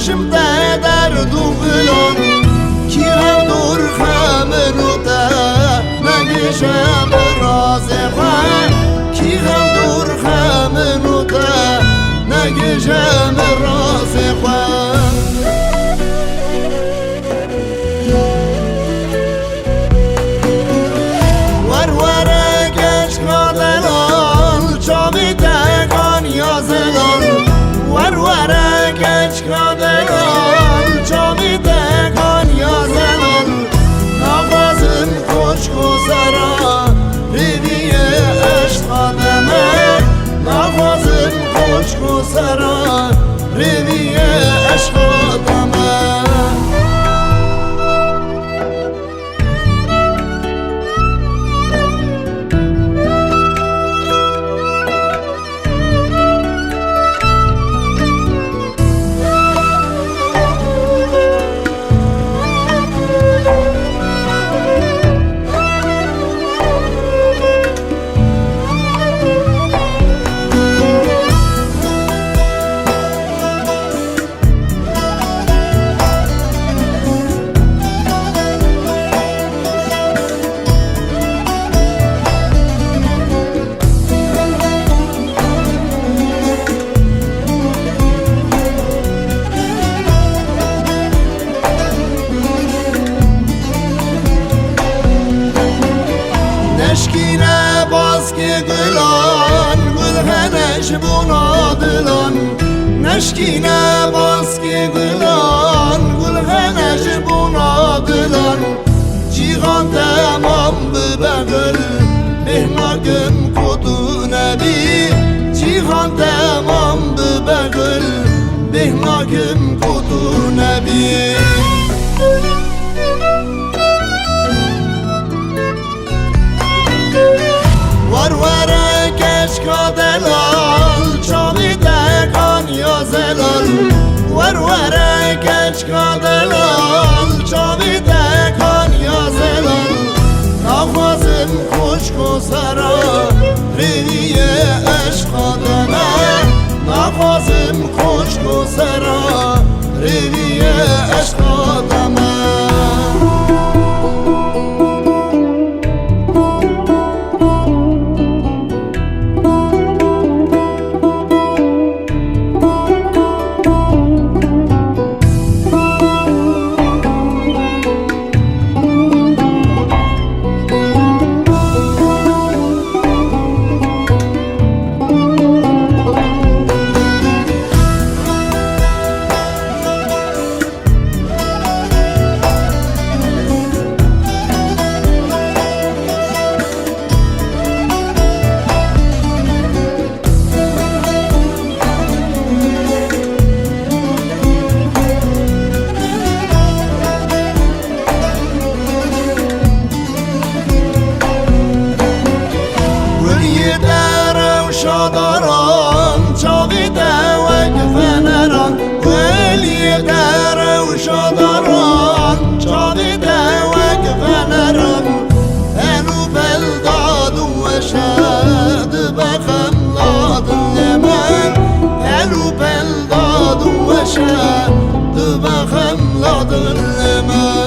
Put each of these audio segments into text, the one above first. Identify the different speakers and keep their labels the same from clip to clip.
Speaker 1: چشم ده در دوغلان کی هم دور خمنو ده نگشم راز خواه کی هم دور خمنو ده نگشم راز خواه ورورا گچ کادگان چامی دگان یا زلال نوازم خوشک و سرا ریوی عشق آدمه نوازم خوشک و سرا ریوی عشق آدمه نشکینه باز که گلان گلهنش بنادلان نشکینه باز که گلان گلهنش بنادلان جیغان تمام ببگل بهناکم کدو نبی جیغان تمام ببگل بهناکم کدو نبی ورورا گچ کادلال چامی دگان یا زلال ورورا گچ کادلال چامی دگان یا زلال نوازم خوشک و سرا ریوی عشق آدمه نوازم خوشک و سرا ریوی عشق آدمه شادران چاوی دوگ فنران ولی در و شادران چاوی دوگ فنران هنو بلداد و شد بخم لادن من هنو بلداد و شد بخم لادن من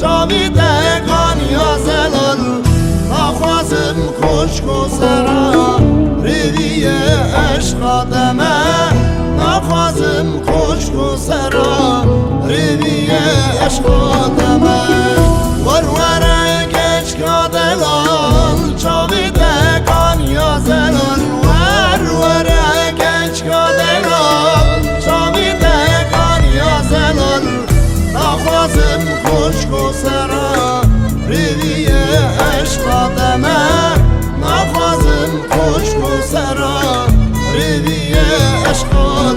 Speaker 1: چاوی دگان یا زلال نوازم خوشک و سرا ریوی عشق آدمه نوازم خوشک و سرا ریوی عشق آدمه ورورا گچ کادلال چاوی دگان یا زلال ورورا گچ کادلال چاوی دگان یا زلال نوازم خوشک و سرا ریوی عشق آدمه نوازم خوشک و سرا ریوی عشق آدمه